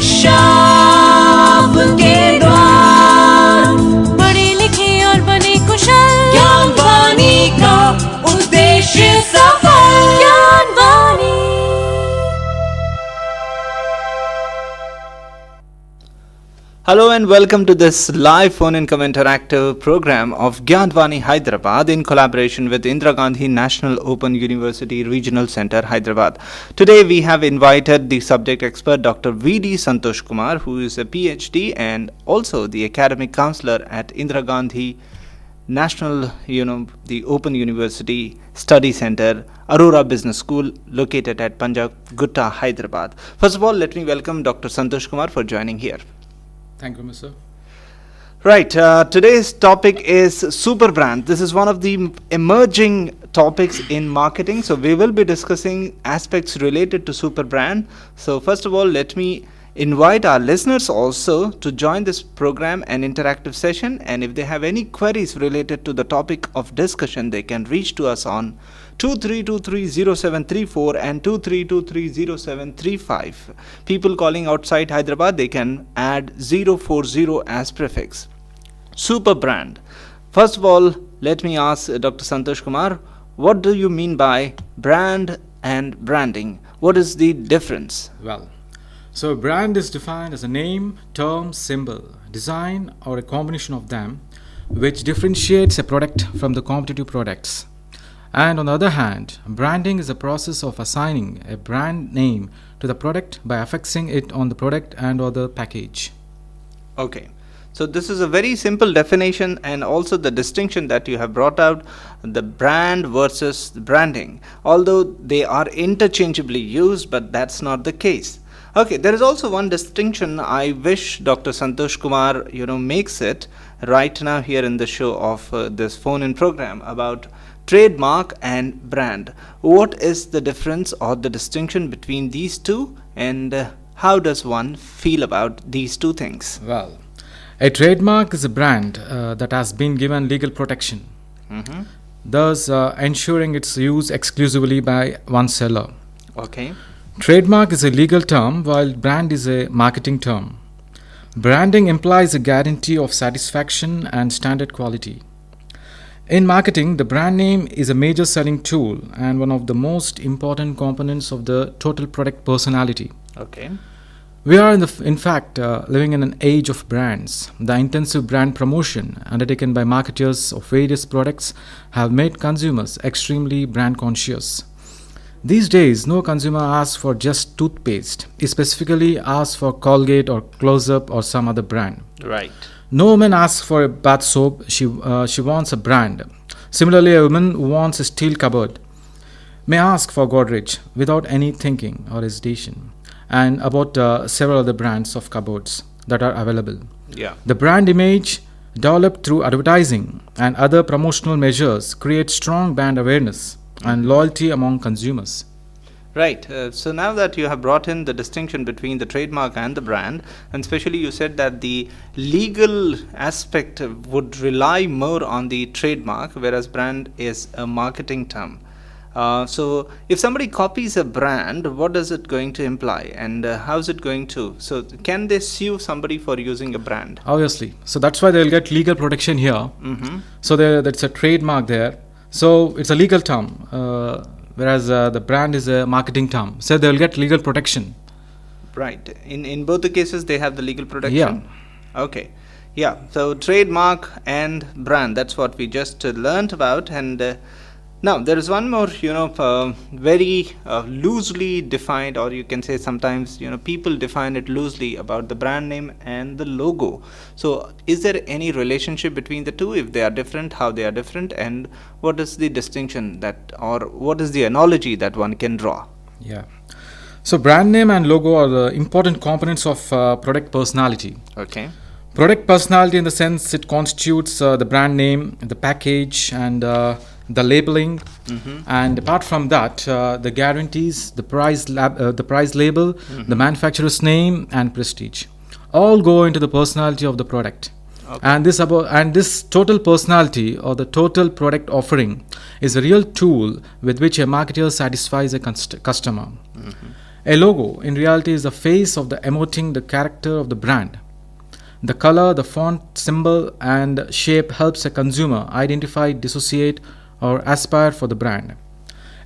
दिशा आपके द्वार, पढ़े लिखे और बने कुशल, ज्ञानवाणी का उद्देश्य सफल। Gyanvani. Hello and welcome to this live phone-in interactive program of Gyandwani Hyderabad in collaboration with Indira Gandhi National Open University Regional Center, Hyderabad. Today we have invited the subject expert Dr. V.D. Santosh Kumar, who is a PhD and also the academic counselor at Indira Gandhi National, the Open University Study Center, Aurora Business School, located at Punjab Gutta, Hyderabad. First of all, let me welcome Dr. Santosh Kumar for joining here. Thank you, Mr. Right, today's topic is Superbrand. This is one of the emerging topics in marketing. So we will be discussing aspects related to Superbrand. So first of all, let me invite our listeners also to join this program and interactive session. And if they have any queries related to the topic of discussion, they can reach to us on 23230734 and 23230735. People calling outside Hyderabad, they can add 040 as prefix. Superbrand. First of all, let me ask Dr. Santosh Kumar, what do you mean by brand and branding? What is the difference? Well, so a brand is defined as a name, term, symbol, design, or a combination of them which differentiates a product from the competitive products. And on the other hand, branding is a process of assigning a brand name to the product by affixing it on the product and or the package. Okay. So this is a very simple definition and also the distinction that you have brought out, the brand versus the branding. Although they are interchangeably used, but that's not the case. Okay, there is also one distinction I wish Dr. Santosh Kumar, makes it right now here in the show of this phone-in program about trademark and brand. What is the difference or the distinction between these two, and how does one feel about these two things? Well, a trademark is a brand that has been given legal protection, thus ensuring its use exclusively by one seller. Okay. Trademark is a legal term while brand is a marketing term. Branding implies a guarantee of satisfaction and standard quality. In marketing, the brand name is a major selling tool and one of the most important components of the total product personality. Okay. We are in fact living in an age of brands. The intensive brand promotion undertaken by marketers of various products have made consumers extremely brand conscious. These days, no consumer asks for just toothpaste. He specifically asks for Colgate or Close-Up or some other brand. Right. No woman asks for a bath soap, she wants a brand. Similarly, a woman who wants a steel cupboard may ask for Godrej without any thinking or hesitation, and about several other brands of cupboards that are available. Yeah. The brand image developed through advertising and other promotional measures creates strong brand awareness and loyalty among consumers. Right. So now that you have brought in the distinction between the trademark and the brand, and especially you said that the legal aspect would rely more on the trademark, whereas brand is a marketing term. So if somebody copies a brand, what is it going to imply, and how is it going to? So can they sue somebody for using a brand? Obviously. So that's why they'll get legal protection here. So that's a trademark there. So it's a legal term. Whereas the brand is a marketing term. So they'll get legal protection. Right. In both the cases, they have the legal protection? Yeah. Okay. Yeah. So trademark and brand, that's what we just learned about. And now there is one more, very loosely defined, or you can say sometimes, people define it loosely about the brand name and the logo. So is there any relationship between the two? If they are different, how they are different, and what is the distinction or what is the analogy that one can draw? Yeah. So brand name and logo are the important components of product personality. Okay. Product personality in the sense it constitutes the brand name, the package, and the labeling, and apart from that, the guarantees, the price label, the manufacturer's name, and prestige, all go into the personality of the product. Okay. And this total personality or the total product offering is a real tool with which a marketer satisfies a customer. A logo, in reality, is the face of the emoting the character of the brand. The color, the font, symbol, and shape helps a consumer identify, dissociate, or aspire for the brand.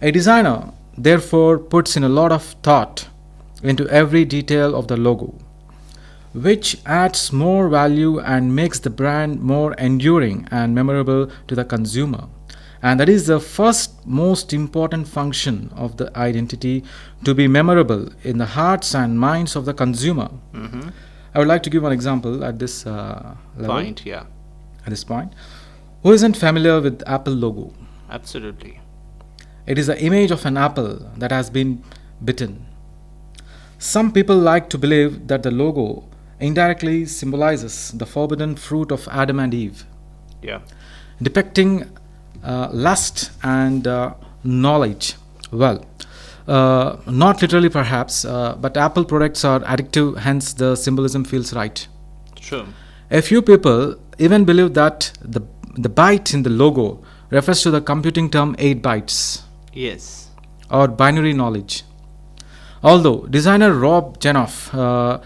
A designer, therefore, puts in a lot of thought into every detail of the logo, which adds more value and makes the brand more enduring and memorable to the consumer. And that is the first most important function of the identity, to be memorable in the hearts and minds of the consumer. I would like to give one example at this level. Point, yeah. At this point, who isn't familiar with Apple logo? Absolutely. It is the image of an apple that has been bitten. Some people like to believe that the logo indirectly symbolizes the forbidden fruit of Adam and Eve, Yeah. depicting lust and knowledge. Well, not literally perhaps, but Apple products are addictive, hence the symbolism feels right. True. A few people even believe that the byte in the logo refers to the computing term 8 bytes Yes. or binary knowledge. Although designer Rob Janoff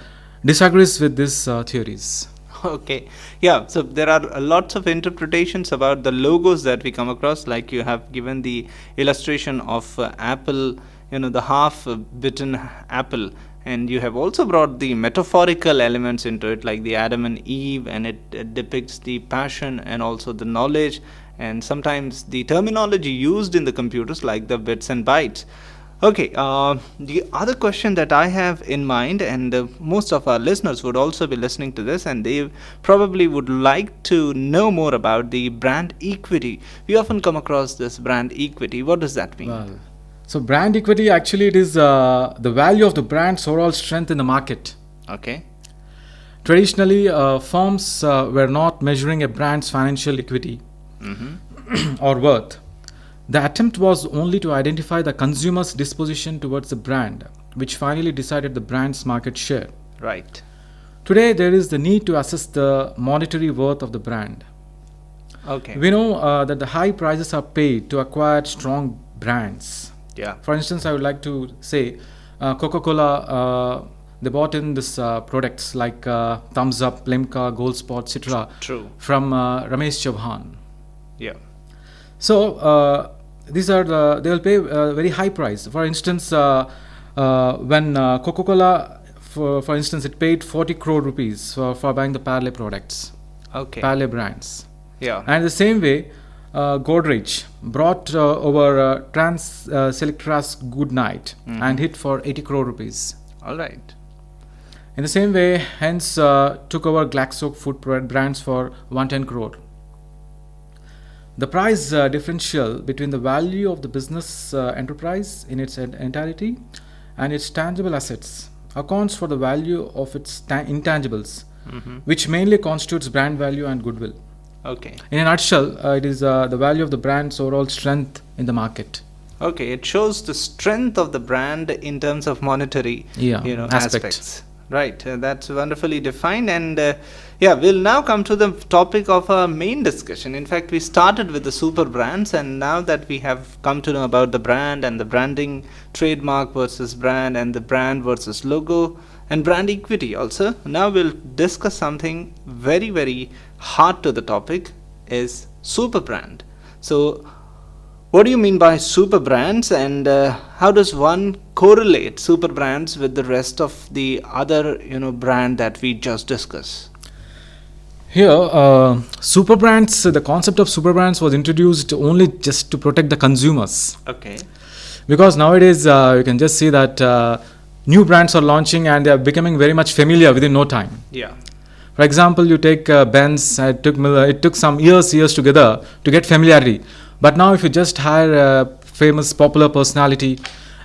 disagrees with these theories. Okay. Yeah. So there are lots of interpretations about the logos that we come across. Like you have given the illustration of apple, the half-bitten apple, and you have also brought the metaphorical elements into it, like the Adam and Eve, and it depicts the passion and also the knowledge, and sometimes the terminology used in the computers, like the bits and bytes. Okay, the other question that I have in mind, and most of our listeners would also be listening to this, and they probably would like to know more about the brand equity. We often come across this brand equity. What does that mean? Well, so brand equity, actually it is the value of the brand's overall strength in the market. Okay. Traditionally, firms were not measuring a brand's financial equity or worth. The attempt was only to identify the consumer's disposition towards the brand, which finally decided the brand's market share. Right. Today, there is the need to assess the monetary worth of the brand. Okay. We know that the high prices are paid to acquire strong brands. Yeah. For instance, I would like to say Coca-Cola, they bought in this products like Thumbs Up, Limca, Gold Spot, etc. True. from Ramesh Chauhan. Yeah. So these are they will pay a very high price. For instance, when Coca-Cola, for instance, it paid 40 crore rupees for buying the Parle products, Okay. Parle brands. Yeah. And the same way, Godrej brought over Trans Selectras Good Night and hit for 80 crore rupees. All right. In the same way, hence took over Glaxo food brands for 110 crore. The price differential between the value of the business enterprise in its entirety and its tangible assets accounts for the value of its intangibles, which mainly constitutes brand value and goodwill. Okay. In a nutshell, it is the value of the brand's overall strength in the market. Okay. It shows the strength of the brand in terms of monetary, aspect. aspects. Right. That's wonderfully defined. And we'll now come to the topic of our main discussion. In fact, we started with the super brands, and now that we have come to know about the brand and the branding, trademark versus brand, and the brand versus logo, and brand equity also, now we'll discuss something very, very hard to the topic, is super brand. So what do you mean by super brands, and how does one correlate super brands with the rest of the other brand that we just discussed? Here, super brands, the concept of super brands was introduced only just to protect the consumers. Okay. Because nowadays you can just see that new brands are launching and they are becoming very much familiar within no time. Yeah. For example, you take Benz, it took some years together to get familiarity. But now if you just hire a famous popular personality,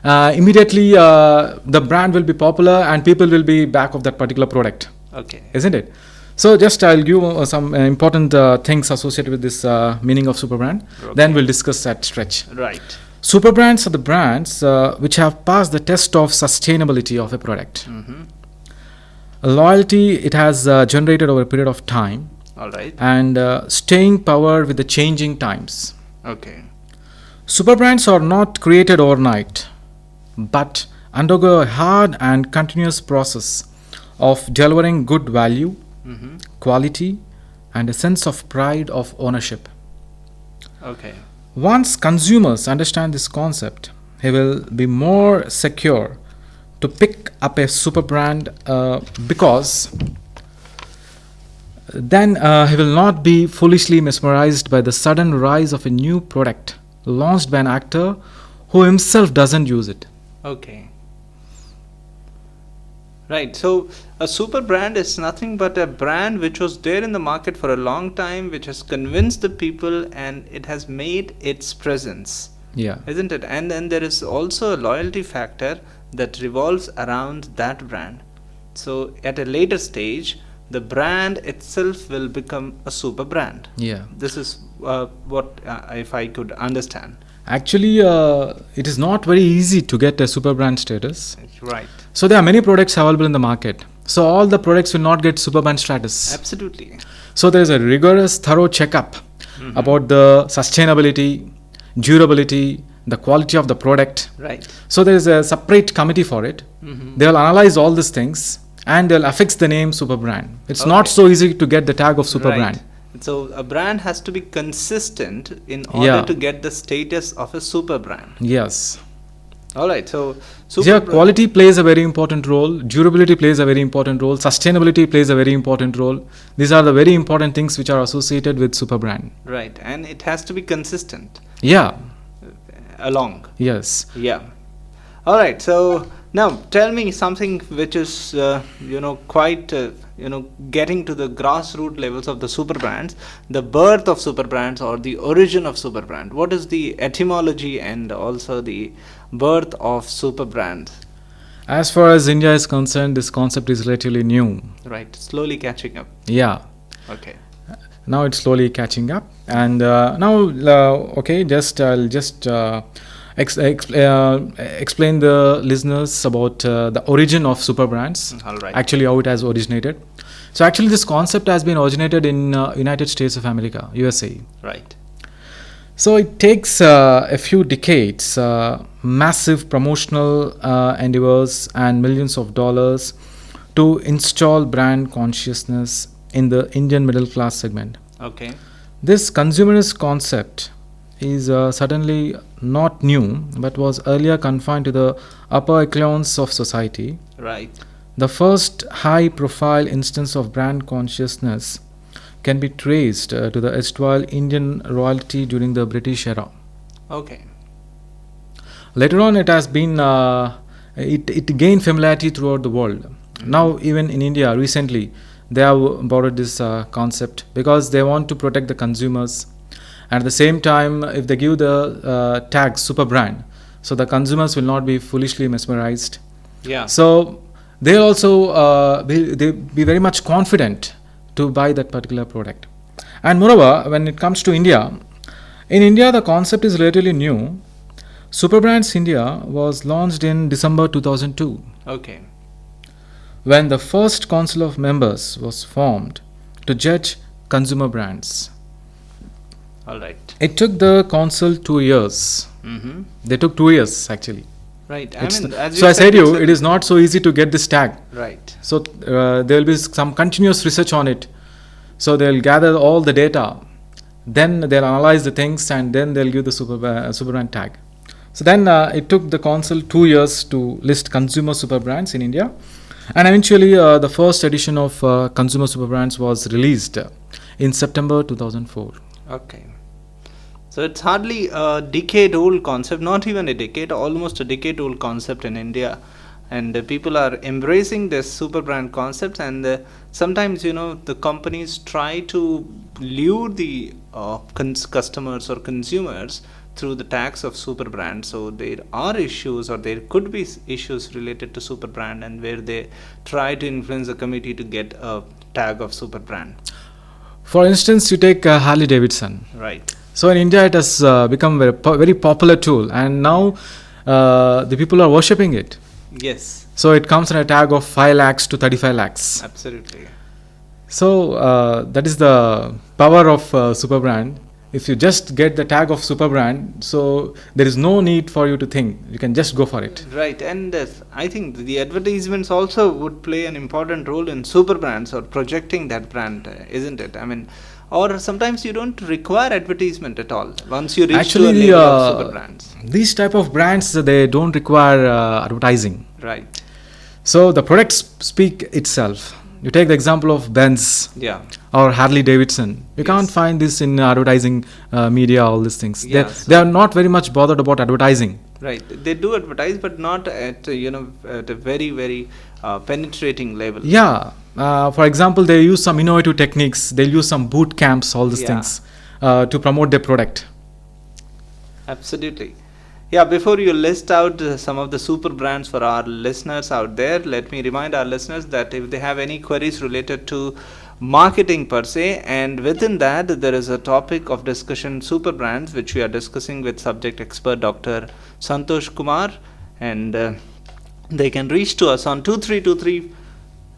immediately the brand will be popular and people will be back of that particular product. Okay. Isn't it? So just I'll give some important things associated with this meaning of super brand. Okay. Then we'll discuss that stretch. Right. Super brands are the brands which have passed the test of sustainability of a product. Loyalty it has generated over a period of time. All right. And staying power with the changing times. Okay. Super brands are not created overnight, but undergo a hard and continuous process of delivering good value, quality, and a sense of pride of ownership. Okay. Once consumers understand this concept, he will be more secure to pick up a super brand because then he will not be foolishly mesmerized by the sudden rise of a new product launched by an actor who himself doesn't use it. Okay. Right. So a super brand is nothing but a brand which was there in the market for a long time, which has convinced the people and it has made its presence, Yeah. isn't it? And then there is also a loyalty factor that revolves around that brand. So at a later stage, the brand itself will become a super brand. Yeah. This is what if I could understand. Actually, it is not very easy to get a super brand status. Right. So there are many products available in the market. So all the products will not get super brand status. Absolutely. So there is a rigorous, thorough checkup about the sustainability, durability, the quality of the product. Right. So there is a separate committee for it. They will analyze all these things and they'll affix the name super brand. It's not so easy to get the tag of super Right. brand. So a brand has to be consistent in order Yeah. to get the status of a super brand. Yes. All right. So Yeah, quality plays a very important role, durability plays a very important role, sustainability plays a very important role. These are the very important things which are associated with super brand. Right, and it has to be consistent Yeah. along. Yes. Yeah. All right. So now tell me something which is quite getting to the grassroots levels of the super brands, the birth of super brands or the origin of super brand. What is the etymology and also the birth of super brands? As far as India is concerned, this concept is relatively new. Right, slowly catching up. Yeah. Okay. Now it's slowly catching up. And I'll just explain the listeners about the origin of super brands. All right. Actually, how it has originated. So actually, this concept has been originated in United States of America, USA. Right. So it takes a few decades, massive promotional endeavors, and millions of dollars to install brand consciousness in the Indian middle class segment. Okay. This consumerist concept is certainly not new, but was earlier confined to the upper echelons of society. Right. The first high profile instance of brand consciousness can be traced to the erstwhile Indian royalty during the British era. Okay. Later on, it has been it gained familiarity throughout the world. Now, even in India, recently, they have borrowed this concept because they want to protect the consumers. And at the same time, if they give the tag super brand, so the consumers will not be foolishly mesmerized. Yeah. So they'll also be very much confident to buy that particular product. And moreover, when it comes to India, in India the concept is relatively new. Superbrands India was launched in December 2002 Okay. when the first council of members was formed to judge consumer brands. All right. It took the council 2 years. Mm-hmm. They took 2 years actually. Right. So I said it is not so easy to get this tag. Right. So there will be some continuous research on it. So they'll gather all the data, then they'll analyze the things, and then they'll give the super brand tag. So then it took the council 2 years to list consumer super brands in India, and eventually the first edition of consumer super brands was released in September 2004. Okay. So it's hardly a decade-old concept, not even a decade, almost a decade-old concept in India. And people are embracing this super brand concepts, and sometimes the companies try to lure the customers or consumers through the tags of super brand. So there are issues, or there could be issues related to super brand, and where they try to influence the committee to get a tag of super brand. For instance, you take Harley Davidson. Right. So in India, it has become very popular tool, and now the people are worshipping it. Yes. So it comes in a tag of 5 lakhs to 35 lakhs. Absolutely. So that is the power of super brand. if you just get the tag of Superbrand, so there is no need for you to think. You can just go for it. Right, and I think the advertisements also would play an important role in Superbrands or projecting that brand, isn't it? I mean, or sometimes you don't require advertisement at all once you reach Actually, to a level of Superbrands. these type of brands, they don't require advertising. Right. So the products speak itself. You take the example of Benz Yeah. or Harley Davidson. You can't Yes. find this in advertising media, all these things. Yeah, They are not very much bothered about advertising. Right. They do advertise, but not at at a very penetrating level. Yeah. For example, they use some innovative techniques. They'll use some boot camps, all these Yeah. things to promote their product. Absolutely. Yeah, before you list out some of the super brands for our listeners out there, let me remind our listeners that if they have any queries related to marketing per se, and within that there is a topic of discussion, super brands, which we are discussing with subject expert Dr. Santosh Kumar, and they can reach to us on 2323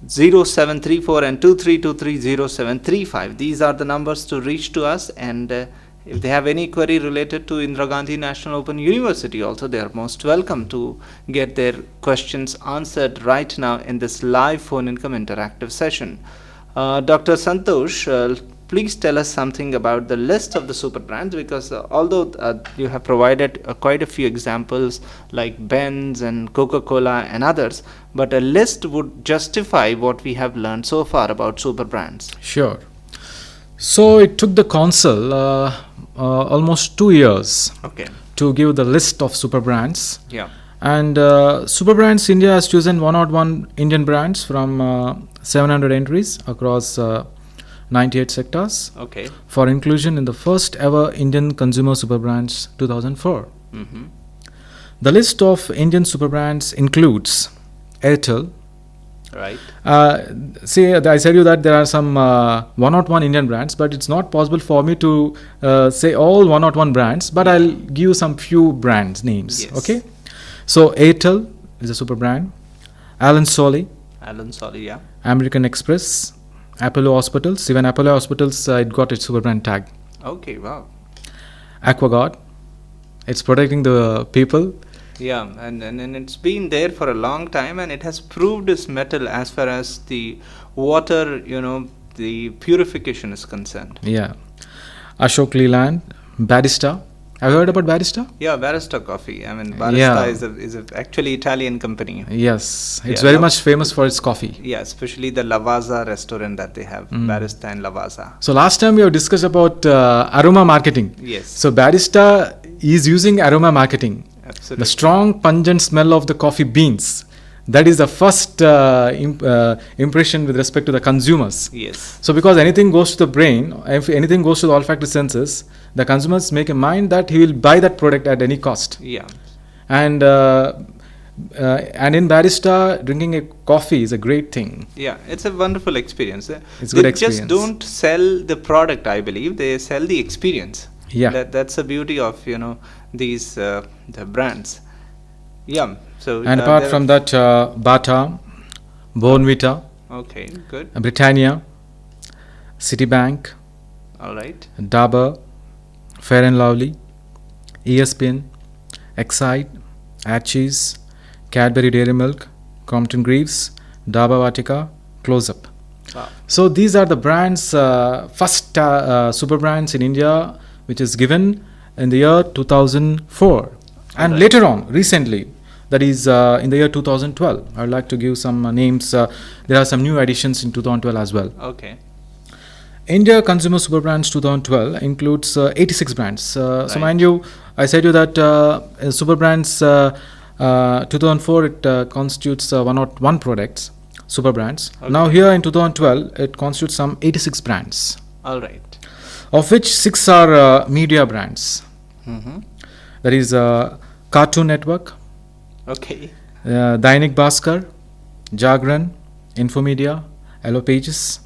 0734 and 2323 0735. These are the numbers to reach to us, and if they have any query related to Indira Gandhi National Open University also, they are most welcome to get their questions answered right now in this live phone income interactive session. Dr. Santosh, please tell us something about the list of the super brands, because although you have provided quite a few examples like Benz and Coca-Cola and others, but a list would justify what we have learned so far about super brands. Sure. So it took the council almost 2 years Okay. to give the list of super brands. Yeah. And Superbrands India has chosen 101 Indian brands from 700 entries across 98 sectors Okay. for inclusion in the first ever Indian Consumer Superbrands 2004. Mm-hmm. The list of Indian superbrands includes Airtel. Right. See, I said you that there are some 101 Indian brands, but it's not possible for me to say all 101 brands, but I'll give you some few brands names. Yes. Okay. So Airtel is a super brand. Alan Solly, Alan Solly, yeah. American Express, Apollo Hospitals. Even Apollo Hospitals, it got its super brand tag. Okay, wow. Aquaguard, it's protecting the people. Yeah, and it's been there for a long time, and it has proved its mettle as far as the water, the purification is concerned. Yeah. Ashok Leland, Barista. Have you heard about Barista? Yeah, Barista Coffee. I mean, Barista Yeah. is a actually Italian company. Yes, it's Yeah, very much famous for its coffee. Yeah, especially the Lavazza restaurant that they have, Barista and Lavazza. So last time we have discussed about aroma marketing. Yes, So Barista is using aroma marketing. absolutely. The strong pungent smell of the coffee beans. That is the first impression with respect to the consumers. Yes, So because anything goes to the brain, if anything goes to the olfactory senses, the consumers make a mind that he will buy that product at any cost. yeah, And in Barista, drinking a coffee is a great thing. yeah. It's a wonderful experience. It's They good just experience. don't sell the product, I believe. They sell the experience. Yeah. That's the beauty of these the brands. Yeah. So And apart there from that, Bata, Bournvita, okay, good. Britannia, Citibank, All right. Dabur, Fair and Lovely, ESPN, Excite, Archie's, Cadbury Dairy Milk, Compton Greaves, Dabur Vatica, Close Up. Wow. So these are the brands, first super brands in India, which is given in the year 2004. And Alright. later on, recently, that is in the year 2012. I would like to give some names. There are some new additions in 2012 as well. Okay. India Consumer Super Brands 2012 includes 86 brands. So Right. mind you, I said you that Super Brands 2004 it constitutes 101 products, Super Brands. Okay. Now here in 2012 it constitutes some 86 brands, All right. of which 6 are media brands. Mm-hmm. That is Cartoon Network, Okay. Dainik Bhaskar, Jagran, Infomedia, Yellow Pages,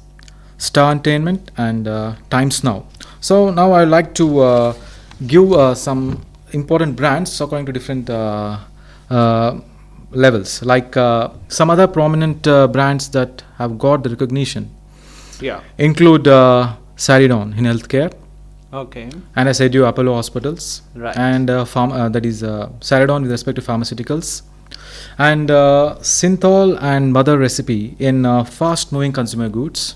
Star Entertainment, and Times Now. So now I would like to give some important brands according to different levels, like some other prominent brands that have got the recognition Yeah. include Saridon in healthcare, Okay. And I said you Apollo Hospitals, Right. and that is Celadon with respect to pharmaceuticals, and Synthol and Mother Recipe in fast-moving consumer goods,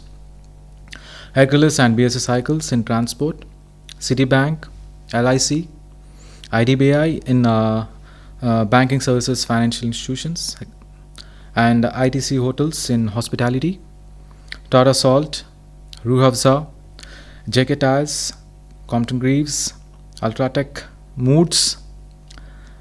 Hercules and BSC Cycles in transport, Citibank, LIC, IDBI in banking services, financial institutions, and ITC Hotels in hospitality, Tata Salt, Ruhavza, JK Tires, Compton Greaves, Ultratech, Moods,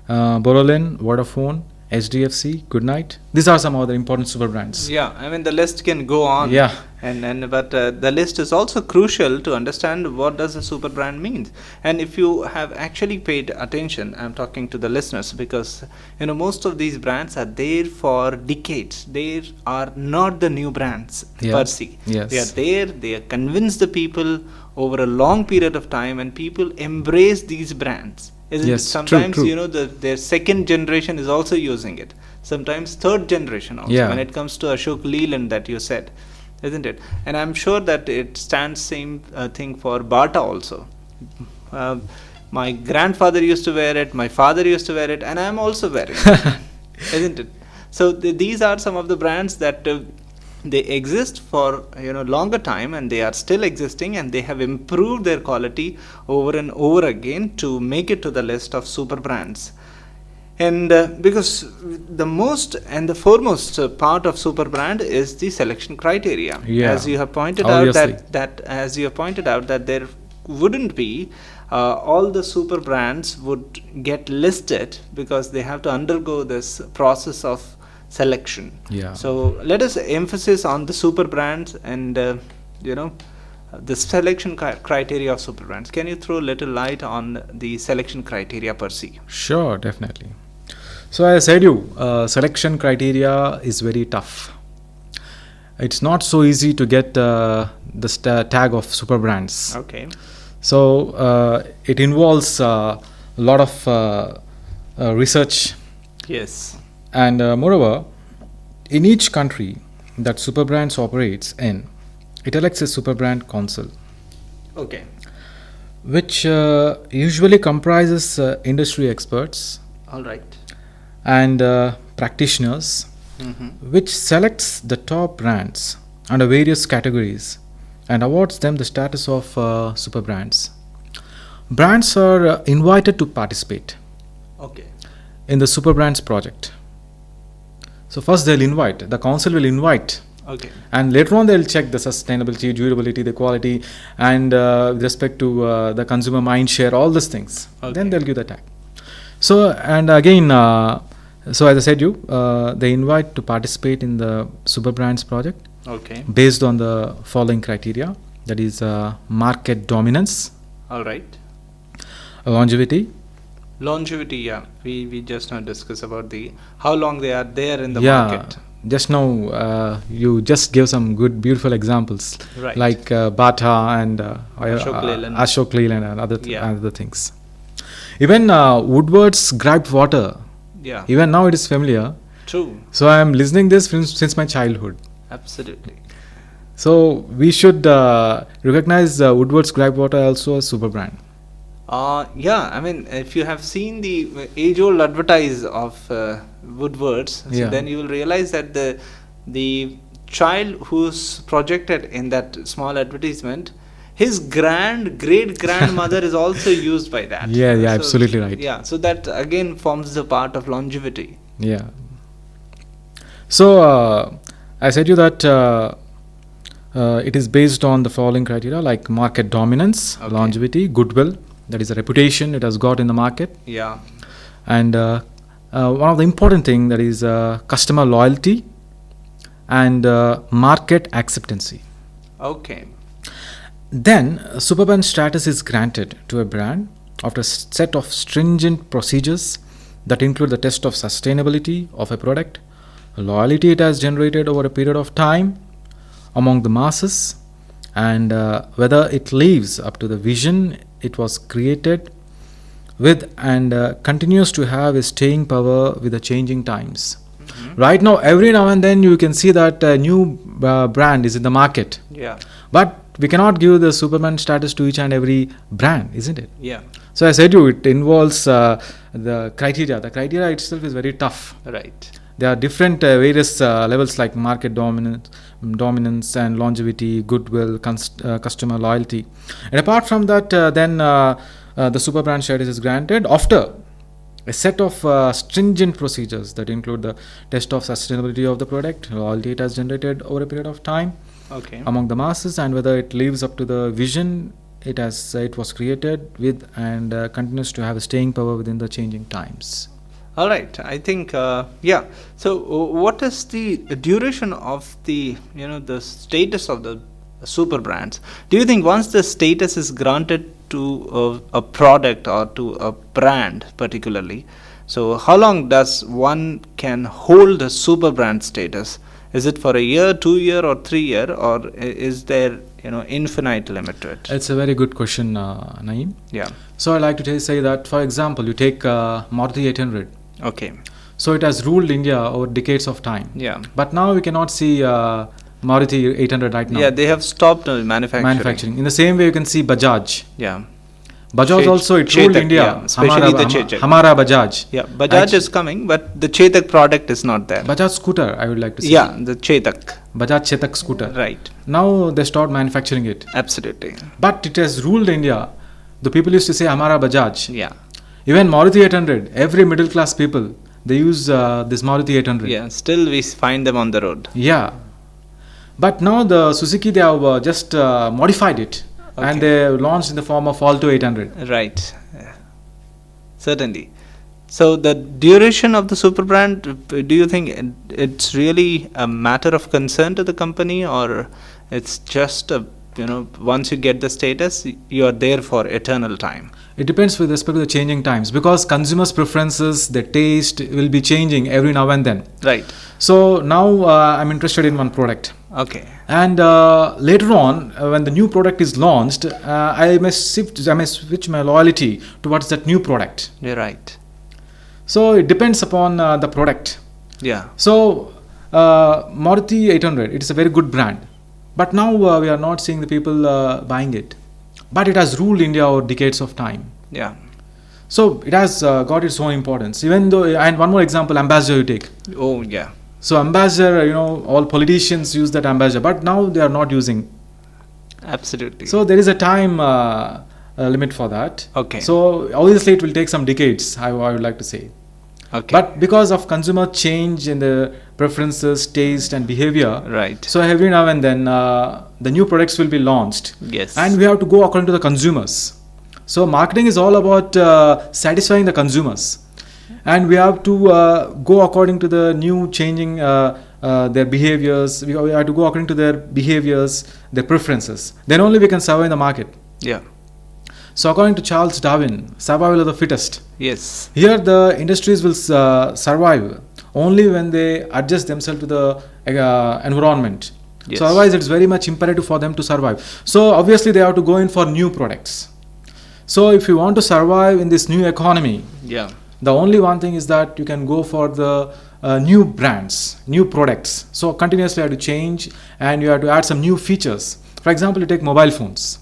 Borolin, Vodafone, HDFC, Goodnight. These are some of the important super brands. Yeah, I mean the list can go on. Yeah. And but the list is also crucial to understand what does a super brand means. And if you have actually paid attention, I'm talking to the listeners because most of these brands are there for decades. They are not the new brands per se. Yes. They are there. They convince the people over a long period of time, and people embrace these brands. Isn't Yes, it? Sometimes true. their second generation is also using it. Sometimes third generation also. Yeah. When it comes to Ashok Leland that you said, isn't it? And I'm sure that it stands same thing for Bata also. My grandfather used to wear it. My father used to wear it, and I'm also wearing it. Isn't it? So these are some of the brands that they exist for longer time, and they are still existing, and they have improved their quality over and over again to make it to the list of super brands. And because the most and the foremost part of super brand is the selection criteria. Yeah, As you have pointed obviously. out that there wouldn't be all the super brands would get listed because they have to undergo this process of selection. Yeah. So let us emphasis on the super brands and the selection criteria of super brands. Can you throw a little light on the selection criteria per se? Sure, definitely. So as I said selection criteria is very tough. It's not so easy to get the tag of super brands. Okay. So it involves a lot of research, Yes. and moreover, in each country that Superbrands operates in, it elects a Superbrand council, Okay. which usually comprises industry experts All right. and practitioners, which selects the top brands under various categories and awards them the status of super brands. Brands are invited to participate Okay. in the super brands project. So first the council will invite, Okay. and later on they'll check the sustainability, durability, the quality, and with respect to the consumer mind share, all these things. Okay. Then they'll give the tag. So, and again, so as I said they invite to participate in the super brands project Okay. based on the following criteria, that is market dominance, All right. longevity. Longevity, yeah. We just now discussed about the how long they are there in the Yeah, market. just now you just gave some good beautiful examples, Right. like Bata and Ashok Leyland. and other Yeah. other things. Even Woodward's griped water, Yeah. even now it is familiar. True. So I am listening this since my childhood. Absolutely. So we should recognize Woodward's gripe water also as super brand. Yeah, I mean, if you have seen the age-old advertise of Woodward's, so Yeah. then you will realize that the child who's projected in that small advertisement, his great grandmother is also used by that. Yeah, So, absolutely right. Yeah, so that again forms the part of longevity. Yeah. So I said you that it is based on the following criteria, like market dominance, Okay. longevity, goodwill, that is a reputation it has got in the market, Yeah. and one of the important thing, that is customer loyalty and market acceptancy. Okay. Then Superbrand status is granted to a brand after a set of stringent procedures that include the test of sustainability of a product, loyalty it has generated over a period of time among the masses, and whether it lives up to the vision it was created with, and continues to have a staying power with the changing times. Right now, every now and then you can see that a new brand is in the market, Yeah. but we cannot give the Superman status to each and every brand, isn't it? Yeah. So I said you, it involves the criteria. The criteria itself is very tough. Right. There are different various levels like market dominance and longevity, goodwill, customer loyalty. And apart from that, then the Superbrand status is granted after a set of stringent procedures that include the test of sustainability of the product, loyalty it has generated over a period of time Okay. among the masses, and whether it lives up to the vision it was created with, and continues to have a staying power within the changing times. All right. I think, yeah. So, what is the duration of the status of the super brands? Do you think once the status is granted to a product or to a brand particularly, so how long does one can hold a super brand status? Is it for a year, 2 year, or 3 year, or is there infinite limit to it? It's a very good question, Naeem. Yeah. So I like to say that, for example, you take Maruti 800. Okay. So it has ruled India over decades of time. Yeah. But now we cannot see Maruti 800 right now. Yeah, they have stopped manufacturing. In the same way, you can see Bajaj. Yeah. Bajaj also, it ruled India. Yeah, especially the Chetak. Hamara Bajaj. Yeah, Bajaj is coming, but the Chetak product is not there. Bajaj scooter, I would like to say. Yeah, the Chetak. Bajaj Chetak scooter. Right. Now they stopped manufacturing it. Absolutely. But it has ruled India. The people used to say Hamara Bajaj. Yeah. Even Maruti 800, every middle class people, they use this Maruti 800. Yeah, still we find them on the road. Yeah. But now the Suzuki, they have just modified it. Okay. And they launched in the form of Alto 800. Right. Yeah. Certainly. So the duration of the super brand, do you think it's really a matter of concern to the company, or it's just once you get the status, you are there for eternal time? It depends with respect to the changing times, because consumers' preferences, their taste will be changing every now and then. Right. So now I'm interested in one product. Okay. And later on, when the new product is launched, I may switch my loyalty towards that new product. You're right. So it depends upon the product. Yeah. So Maruti 800, it is a very good brand. But now we are not seeing the people buying it. But it has ruled India over decades of time. Yeah. So it has got its own importance. Even though, and one more example, ambassador you take. Oh, yeah. So ambassador, all politicians use that ambassador, but now they are not using. Absolutely. So there is a time limit for that. Okay. So obviously it will take some decades, I would like to say. Okay. But because of consumer change in the preferences, taste and behavior, right. so every now and then the new products will be launched. Yes. And we have to go according to the consumers. So marketing is all about satisfying the consumers. And we have to go according to the new changing their behaviors. We have to go according to their behaviors, their preferences. Then only we can survive in the market. Yeah. So according to Charles Darwin, survival of the fittest. Yes. Here the industries will survive only when they adjust themselves to the environment. Yes. So otherwise it's very much imperative for them to survive. So obviously they have to go in for new products. So if you want to survive in this new economy, Yeah. the only one thing is that you can go for the new brands, new products. So continuously you have to change and you have to add some new features. For example, you take mobile phones.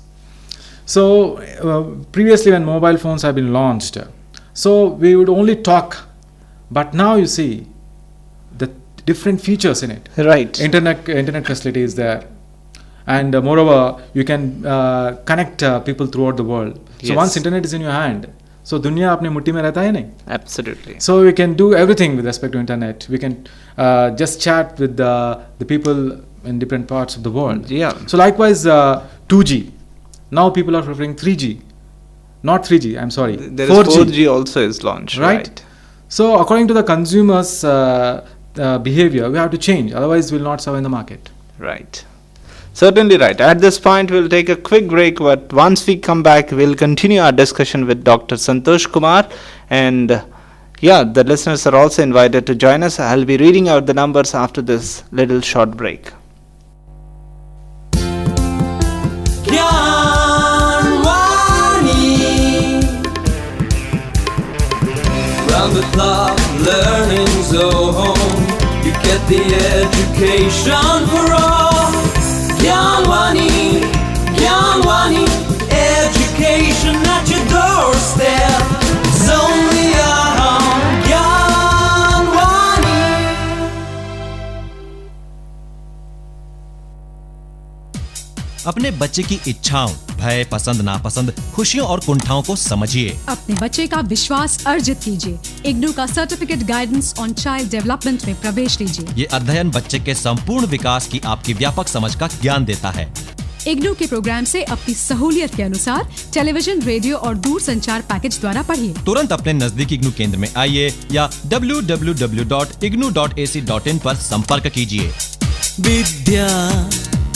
So previously when mobile phones have been launched, so we would only talk, but now you see the different features in it. Right. Internet facility is there, and moreover you can connect people throughout the world. So Yes. once internet is in your hand, so दुनिया अपने मुट्ठी में रहता है नहीं. Absolutely. So we can do everything with respect to internet. We can just chat with the people in different parts of the world. Yeah. So likewise 2G. Now people are preferring 3G. Not 3G, I'm sorry. There is 4G also is launched. Right? So according to the consumers' behavior, we have to change. Otherwise, we will not survive in the market. Right. Certainly right. At this point, we'll take a quick break, but once we come back, we'll continue our discussion with Dr. Santosh Kumar. And yeah, the listeners are also invited to join us. I'll be reading out the numbers after this little short break. Round the clock, learning's a home. You get the education for all. Gyanwani, Gyanwani, education at your doorstep. It's only on Gyanwani. अपने बच्चे की इच्छाओं, भय, पसंद नापसंद, खुशियों और कुंठाओं को समझिए। अपने बच्चे का विश्वास अर्जित कीजिए। इग्नू का certificate guidance on child development में प्रवेश लीजिए। ये अध्ययन बच्चे के संपूर्ण विकास की आपकी व्यापक समझ का ज्ञान देता है। इग्नू के प्रोग्राम से अपनी सहूलियत के अनुसार टेलीविजन, रेडियो और दूर संचार पैकेज द्वारा पढ़िए। तुरंत अपने नजदीकी इग्नू केंद्र में आइए या www.ignu.ac.in पर संपर्क कीजिए। विद्या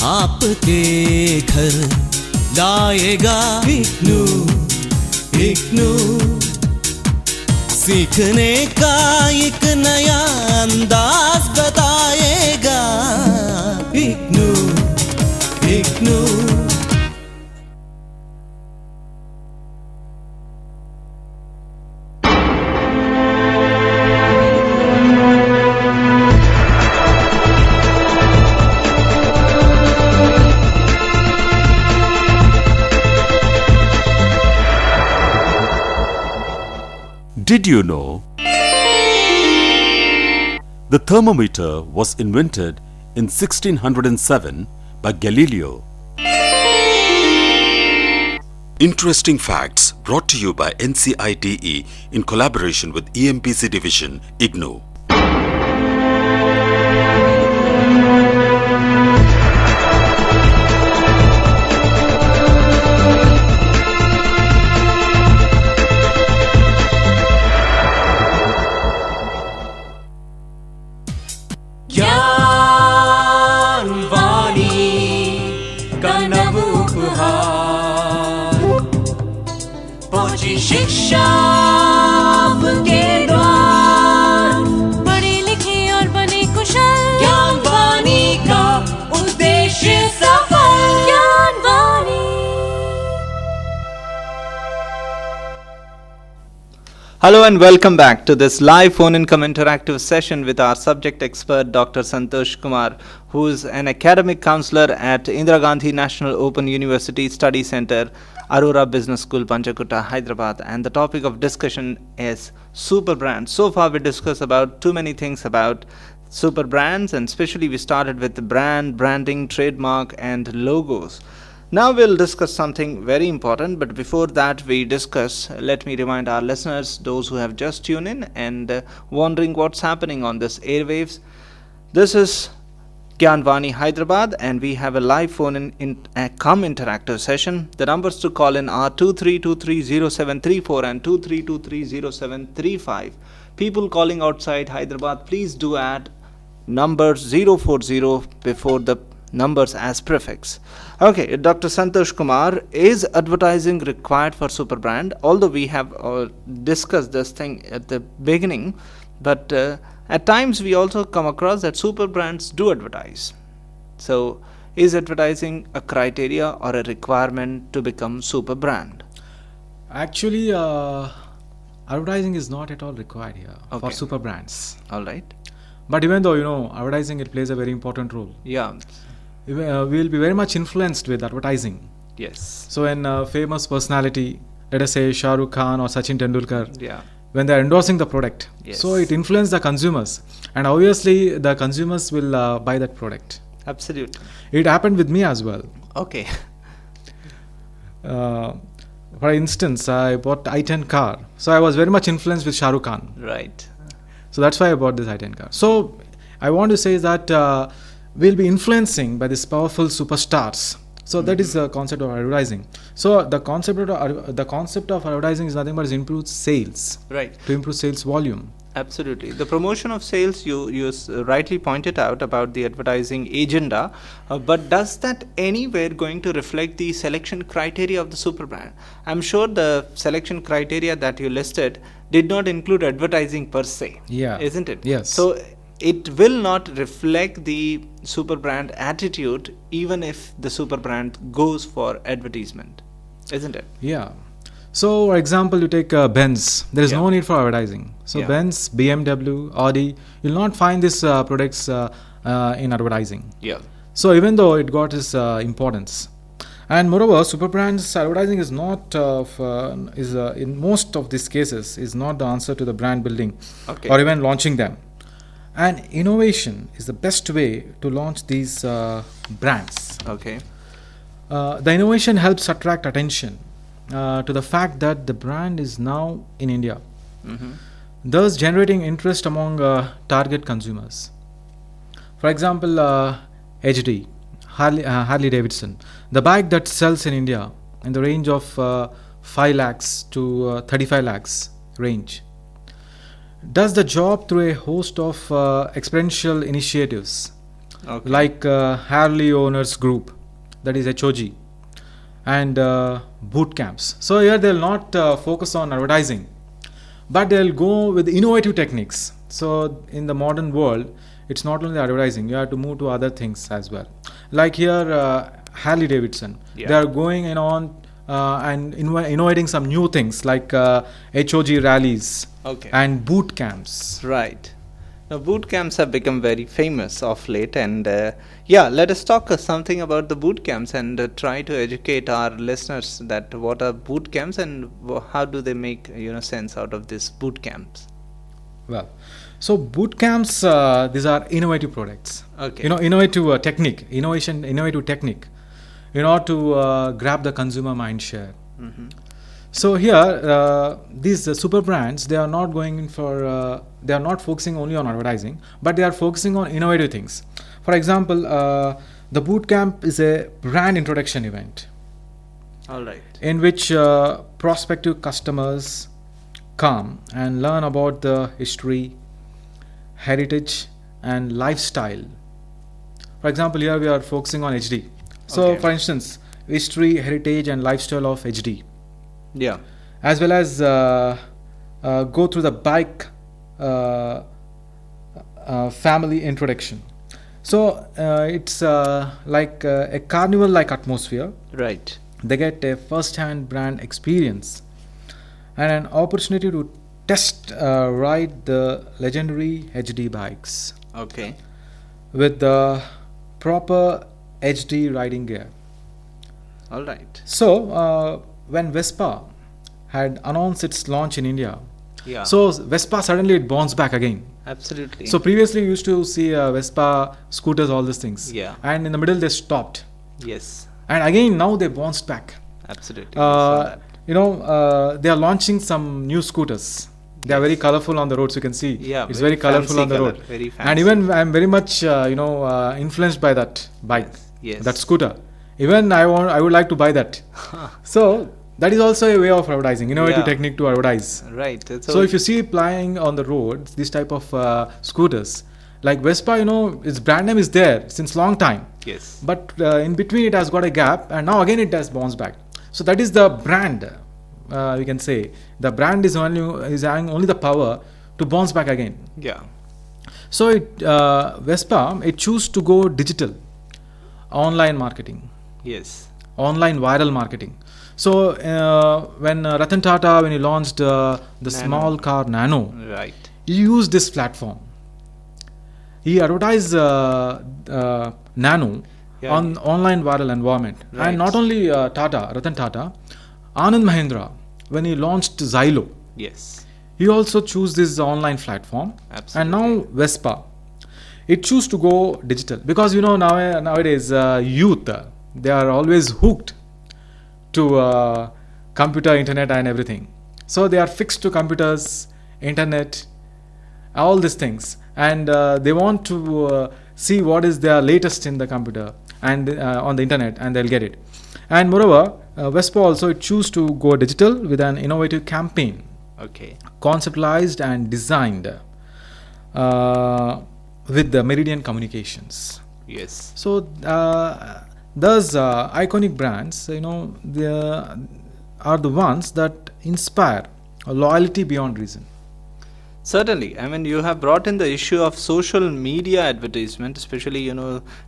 आपके घर लाएगा इग्नू, इग्नू सीखने का एक नया अंदाज बताएगा। IGNOU, IGNOU. Did you know the thermometer was invented in 1607 by Galileo? Interesting facts brought to you by NCITE in collaboration with EMPC Division, IGNOU. Gyanvani का नव उपहार पहुंची शिक्षा के द्वार। पढ़े लिखे और बने कुशल, ज्ञानवाणी का उद्देश्य सफल। Gyanvani. Hello and welcome back to this live phone-in interactive session with our subject expert Dr. Santosh Kumar, who is an academic counselor at Indira Gandhi National Open University Study Center, Aurora Business School, Panchakutta, Hyderabad. And the topic of discussion is Superbrands. So far we discussed about too many things about Superbrands, and especially we started with the branding, trademark and logos. Now we'll discuss something very important, but before that we discuss, let me remind our listeners, those who have just tuned in and wondering what's happening on this airwaves. This is Gyanvani Hyderabad, and we have a live phone in interactive session. The numbers to call in are 23230734 and 23230735. People calling outside Hyderabad, please do add number 040 before the numbers as prefix. Okay, Dr. Santosh Kumar, is advertising required for Superbrand? Although we have discussed this thing at the beginning, but at times we also come across that Superbrands do advertise. So, is advertising a criteria or a requirement to become Superbrand? Actually, advertising is not at all required here for Okay. super brands. All right. But even though, advertising, it plays a very important role. Yeah. We will be very much influenced with advertising. Yes. So when a famous personality, let us say Shah Rukh Khan or Sachin Tendulkar, Yeah. when they are endorsing the product, Yes. so it influences the consumers, and obviously the consumers will buy that product. Absolutely. It happened with me as well. Okay. For instance, I bought i10 car, so I was very much influenced with Shah Rukh Khan. Right. So that's why I bought this i10 car. So I want to say that we'll be influencing by these powerful superstars. So that is the concept of advertising. So the concept of advertising is nothing but to improve sales, Right. to improve sales volume. Absolutely. The promotion of sales, you rightly pointed out about the advertising agenda, but does that anywhere going to reflect the selection criteria of the Superbrand? I'm sure the selection criteria that you listed did not include advertising per se. Yeah. Isn't it? Yes. So it will not reflect the Superbrand attitude even if the Superbrand goes for advertisement. Isn't it? Yeah. So, for example, you take Benz. There is no need for advertising. So, Yeah. Benz, BMW, Audi, you'll not find these products in advertising. Yeah. So, even though it got its importance, And moreover, Superbrands advertising is not in most of these cases is not the answer to the brand building Okay. or even launching them. And innovation is the best way to launch these brands. Okay. The innovation helps attract attention to the fact that the brand is now in India, thus generating interest among target consumers. For example, HD, Harley Davidson, the bike that sells in India in the range of 5 lakhs to 35 lakhs range, does the job through a host of experiential initiatives Okay. like Harley Owners Group, that is HOG, and boot camps. So here they'll not focus on advertising, but they'll go with innovative techniques. So in the modern world, it's not only advertising, you have to move to other things as well. Like here, Harley Davidson, Yeah. they are going in on and innovating some new things like HOG rallies Okay. and boot camps. Right. Now, boot camps have become very famous of late, and yeah, let us talk something about the boot camps and try to educate our listeners that what are boot camps and how do they make sense out of these boot camps. Well, so boot camps, these are innovative products. Okay. Innovative technique, innovative technique, in order to grab the consumer mind share. So here, these super brands, they are not going in for, they are not focusing only on advertising, but they are focusing on innovative things. For example, the boot camp is a brand introduction event All right. in which prospective customers come and learn about the history, heritage, and lifestyle. For example, here we are focusing on HD. So, Okay. for instance, history, heritage, and lifestyle of HD, Yeah. as well as go through the bike family introduction. So, it's like a carnival-like atmosphere. Right. They get a first-hand brand experience and an opportunity to test ride the legendary HD bikes Okay. with the proper HD riding gear. All right. So when Vespa had announced its launch in India, Yeah. so Vespa suddenly it bounced back again. Absolutely. So previously you used to see Vespa scooters, all these things. Yeah. And in the middle they stopped, Yes. and again now they bounced back. Absolutely. I saw that. They are launching some new scooters. They are very colorful on the roads. You can see. Yeah, it's very very colorful fancy on the color, road. very And fancy. even I'm very much, influenced by that bike, Yes. that scooter. Even I would like to buy that. So that is also a way of advertising, innovative Yeah. technique to advertise. Right. So if you see plying on the road, this type of scooters, like Vespa, its brand name is there since long time. Yes. But in between it has got a gap, and now again it has bounced back. So that is the brand. We can say the brand is having only the power to bounce back again. Yeah. So Vespa, it chose to go digital, online marketing, Yes. online viral marketing. So when Ratan Tata, when he launched the small car Nano, Right. he used this platform. He advertised Nano Yeah. on online viral environment. Right. And not only Ratan Tata, Anand Mahindra, when he launched Xylo, Yes. he also chose this online platform. Absolutely. And now Vespa, it choose to go digital because nowadays youth, they are always hooked to computer, internet, and everything. So they are fixed to computers, internet, all these things, and they want to see what is their latest in the computer and on the internet, and they'll get it. And moreover, Vespa also choose to go digital with an innovative campaign, Okay. conceptualized and designed with the Meridian Communications. Yes. So thus iconic brands, they are the ones that inspire loyalty beyond reason. Certainly. I mean, you have brought in the issue of social media advertisement, especially,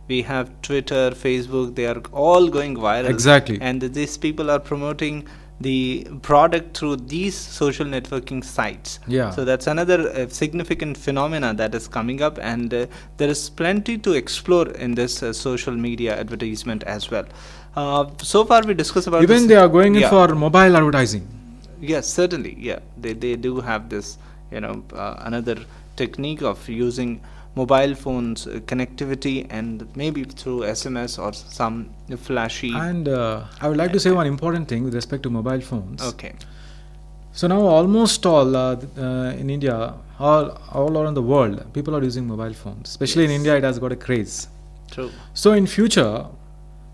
we have Twitter, Facebook, they are all going viral. Exactly. And these people are promoting the product through these social networking sites. Yeah. So that's another significant phenomena that is coming up, and there is plenty to explore in this social media advertisement as well. So far we discussed about Even this. they are going in Yeah. for mobile advertising. Yes, certainly. Yeah, they do have this, another technique of using mobile phones connectivity, and maybe through SMS or some flashy. And I would like to say one important thing with respect to mobile phones. Okay. So now almost all in India, all around the world, people are using mobile phones. Especially in Yes. India, it has got a craze. True. So in future,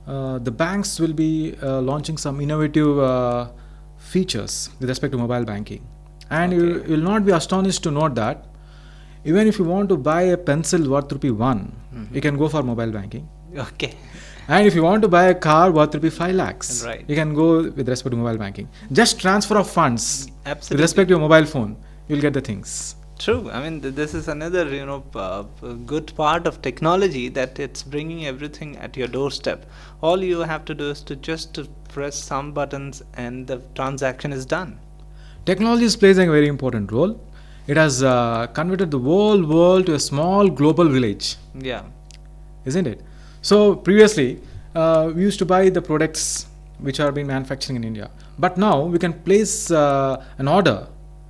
the banks will be launching some innovative features with respect to mobile banking. And you Okay. will not be astonished to note that even if you want to buy a pencil worth rupee 1, you can go for mobile banking. Okay. And if you want to buy a car worth rupee 5 lakhs, Right. you can go with respect to mobile banking. Just transfer of funds with Absolutely. respect to your mobile phone, you'll get the things. True. I mean, this is another, good part of technology, that it's bringing everything at your doorstep. All you have to do is to press some buttons, and the transaction is done. Technology plays a very important role. It has converted the whole world to a small global village, Yeah. isn't it? So previously, we used to buy the products which are being manufactured in India, but now we can place an order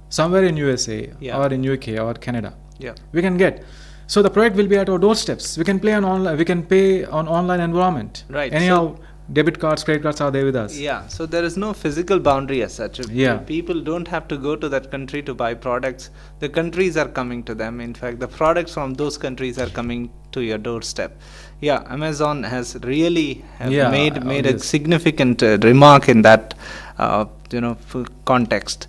somewhere in USA Yeah. or in UK or Canada. Yeah. We can get. So the product will be at our doorsteps. We can play on online. We can pay on online environment. Right. Anyhow, debit cards, credit cards are there with us. Yeah, so there is no physical boundary as such. Yeah. People don't have to go to that country to buy products. The countries are coming to them. In fact, the products from those countries are coming to your doorstep. Yeah, Amazon has really Yeah, made a obvious. significant remark in that context.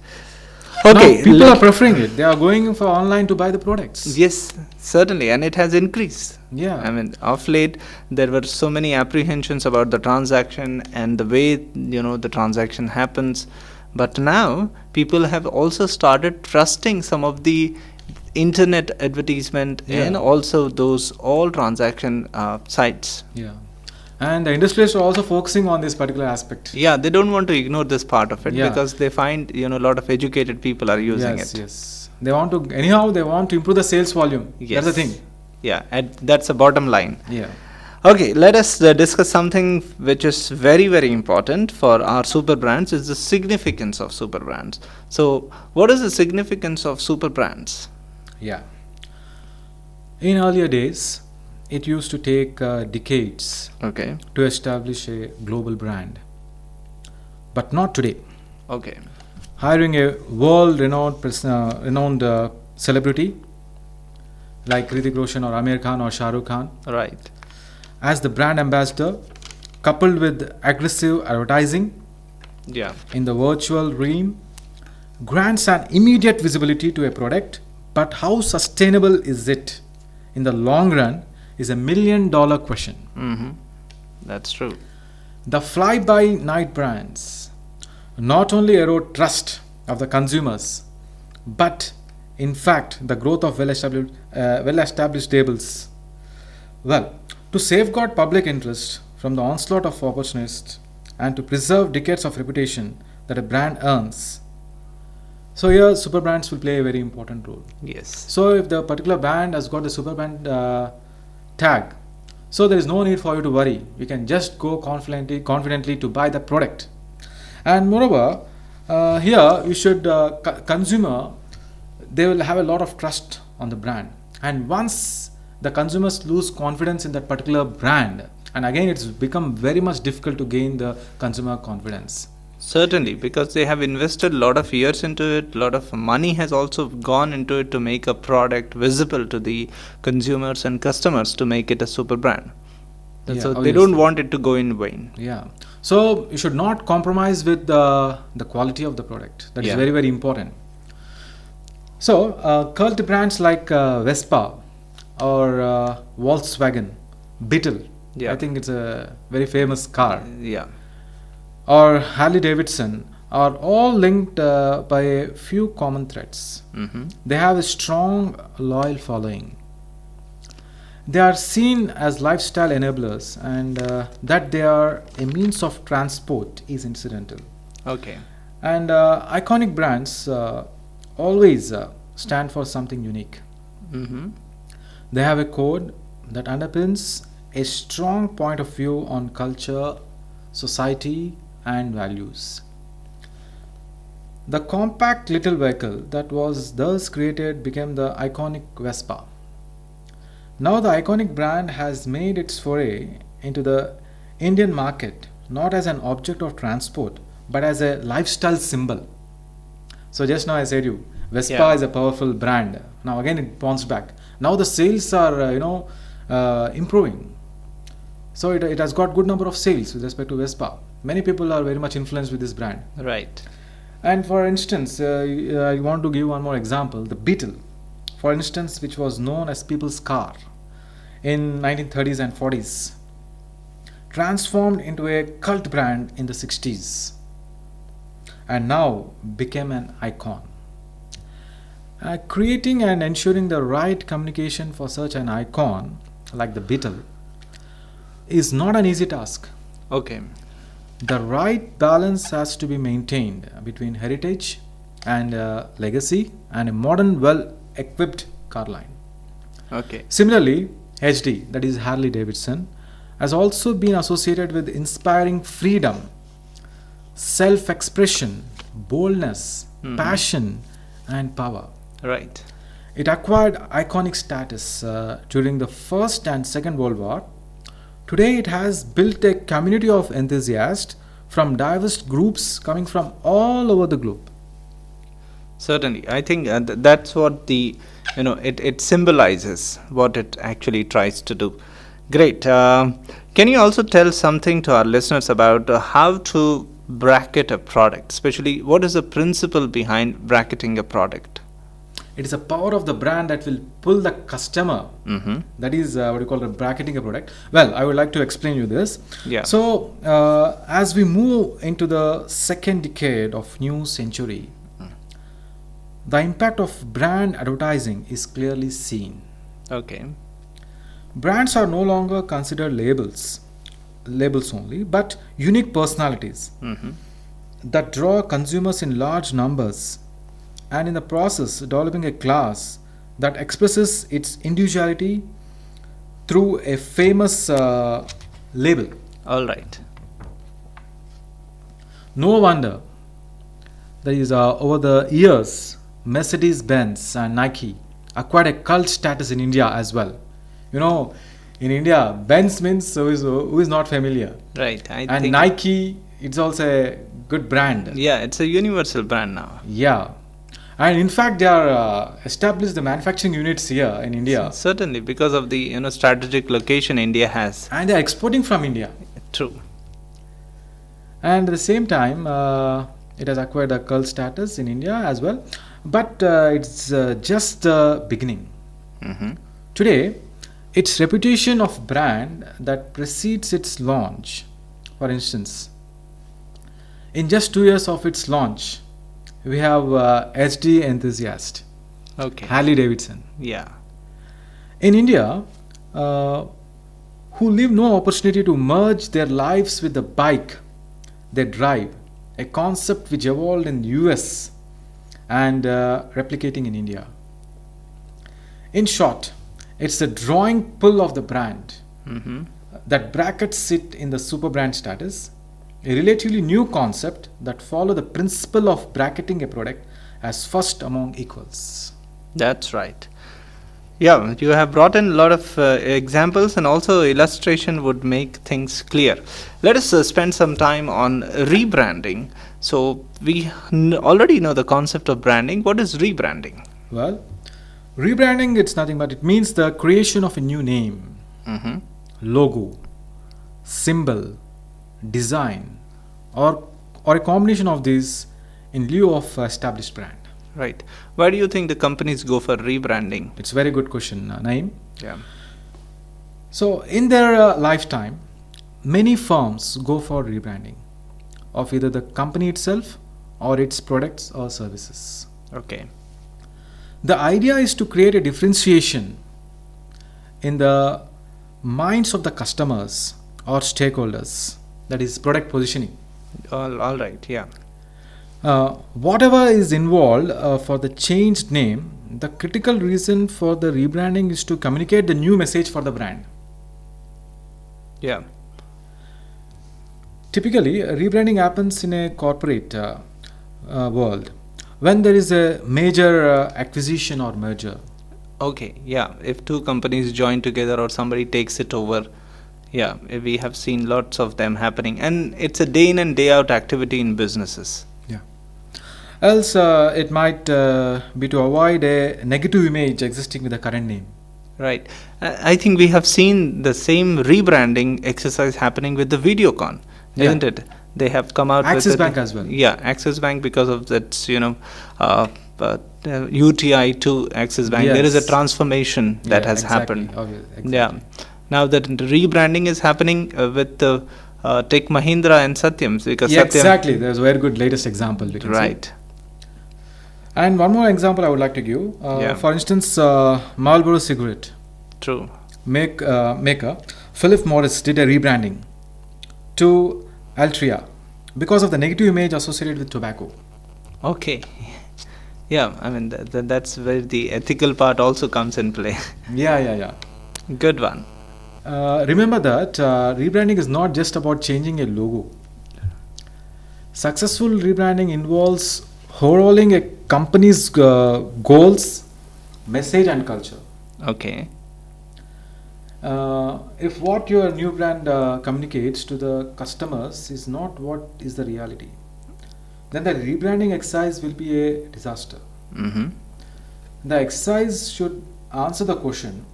Okay, Now people are preferring it. They are going for online to buy the products. yes, certainly, and it has increased. Yeah. I mean, of late there were so many apprehensions about the transaction and the way the transaction happens, but now people have also started trusting some of the internet advertisement Yeah. and also those all transaction sites. Yeah. And the industrialists are also focusing on this particular aspect. Yeah, they don't want to ignore this part of it Yeah. because they find a lot of educated people are using Yes, it. yes. They want to improve the sales volume. Yes. That's the thing. Yeah, and that's a bottom line. Yeah. Okay, let us discuss something which is very, very important for our super brands, is the significance of super brands. So, what is the significance of super brands? Yeah. In earlier days, it used to take decades Okay, to establish a global brand. But not today. okay, Hiring a renowned celebrity like Hrithik Roshan or Amir Khan or Shah Rukh Khan right, as the brand ambassador, coupled with aggressive advertising yeah, in the virtual realm, grants an immediate visibility to a product. But how sustainable is it in the long run is a $1 million question. that's true. The fly-by-night brands not only erode trust of the consumers, but in fact the growth of well-established labels. Well, to safeguard public interest from the onslaught of opportunists and to preserve decades of reputation that a brand earns. So here super brands will play a very important role. Yes, So if the particular brand has got the super brand tag, so there is no need for you to worry. You can just go confidently to buy the product. And moreover, here you should consumer, they will have a lot of trust on the brand. And once the consumers lose confidence in that particular brand, and again it's become very much difficult to gain the consumer confidence. certainly, because they have invested a lot of years into it, a lot of money has also gone into it to make a product visible to the consumers and customers to make it a super brand. Yeah, So they obviously. don't want it to go in vain. Yeah. So you should not compromise with the quality of the product. That is Yeah. very, very important. So cult brands like Vespa or Volkswagen, Beetle. Yeah. I think it's a very famous car. Yeah, Or Harley Davidson are all linked by a few common threads. They have a strong, loyal following. They are seen as lifestyle enablers, and that they are a means of transport is incidental. okay, And iconic brands always stand for something unique. Mm-hmm. They have a code that underpins a strong point of view on culture, society, and values. The compact little vehicle that was thus created became the iconic Vespa. Now, the iconic brand has made its foray into the Indian market not as an object of transport but as a lifestyle symbol. So, just now I said you, Vespa Yeah. is a powerful brand. Now, again, it bounced back. Now, the sales are, improving. So, it has got good number of sales with respect to Vespa. Many people are very much influenced with this brand. Right. And for instance, I want to give one more example. The Beetle, for instance, which was known as people's car in 1930s and 40s, transformed into a cult brand in the 60s and now became an icon. Creating and ensuring the right communication for such an icon like the Beetle is not an easy task. Okay. The right balance has to be maintained between heritage and legacy and a modern, well equipped car line. Okay. Similarly, HD, that is Harley Davidson, has also been associated with inspiring freedom, self expression, boldness, passion, and power. Right. It acquired iconic status during the First and Second World War. Today, it has built a community of enthusiasts from diverse groups coming from all over the globe. Certainly, I think that's what it symbolizes what it actually tries to do. Great. Can you also tell something to our listeners about how to bracket a product? Especially, what is the principle behind bracketing a product? It is a power of the brand that will pull the customer. Mm-hmm. That is what you call the bracketing a product. Well, I would like to explain you this. Yeah. So, as we move into the second decade of new century, the impact of brand advertising is clearly seen. Okay. Brands are no longer considered labels only, but unique personalities Mm-hmm. that draw consumers in large numbers, and in the process developing a class that expresses its individuality through a famous label. All right. No wonder that is over the years Mercedes-Benz and Nike acquired a cult status in India as well. You know, in India, Benz means who is not familiar, Right. I and think. Nike, it's also a good brand. Yeah, it's a universal brand now. Yeah, and in fact, they are established the manufacturing units here in India, Certainly, because of the strategic location India has. and they are exporting from India. True. And at the same time, it has acquired a cult status in India as well, but it's just the beginning. Mm-hmm. Today, its reputation of brand that precedes its launch, for instance, in just 2 years of its launch, we have HD enthusiast, Okay. Harley Davidson. Yeah. In India, who leave no opportunity to merge their lives with the bike they drive, a concept which evolved in the US and replicating in India. In short, it's the drawing pull of the brand Mm-hmm. that brackets it in the Superbrand status, a relatively new concept that follow the principle of bracketing a product as first among equals. That's right. Yeah, you have brought in a lot of examples, and also illustration would make things clear. Let us spend some time on rebranding. So we already know the concept of branding. What is rebranding? Well, rebranding, it's nothing but it means the creation of a new name, Mm-hmm. logo, symbol, design, or a combination of these in lieu of established brand. Right. Why do you think the companies go for rebranding? It's a very good question, Naeem. Yeah. So, in their lifetime, many firms go for rebranding of either the company itself or its products or services. Okay. The idea is to create a differentiation in the minds of the customers or stakeholders, that is, product positioning. All right. Yeah. Whatever is involved for the changed name, the critical reason for the rebranding is to communicate the new message for the brand. Yeah. Typically, rebranding happens in a corporate world when there is a major acquisition or merger. Okay, yeah. If two companies join together or somebody takes it over, yeah, we have seen lots of them happening, and it's a day in and day out activity in businesses. Yeah. Else, it might be to avoid a negative image existing with the current name. Right. I think we have seen the same rebranding exercise happening with the Videocon, Yeah. isn't it? They have come out Axis with Bank as well. Yeah, Axis Bank, because of that, UTI to Axis Bank. There is a Yes. transformation that Yeah, has exactly. happened. Exactly. Yeah. Now that rebranding is happening with Tech Mahindra and Satyam's, because Yeah, Satyam, exactly. There's a very good latest example. We can see. right. And one more example I would like to give. Yeah. For instance, Marlboro cigarette True. maker Philip Morris did a rebranding to Altria because of the negative image associated with tobacco. Okay. Yeah, I mean that's where the ethical part also comes in play. Yeah. Good one. Remember that rebranding is not just about changing a logo. Successful rebranding involves overhauling a company's goals, message, and culture. Okay. If what your new brand communicates to the customers is not what is the reality, then the rebranding exercise will be a disaster. Mm-hmm. The exercise should answer the question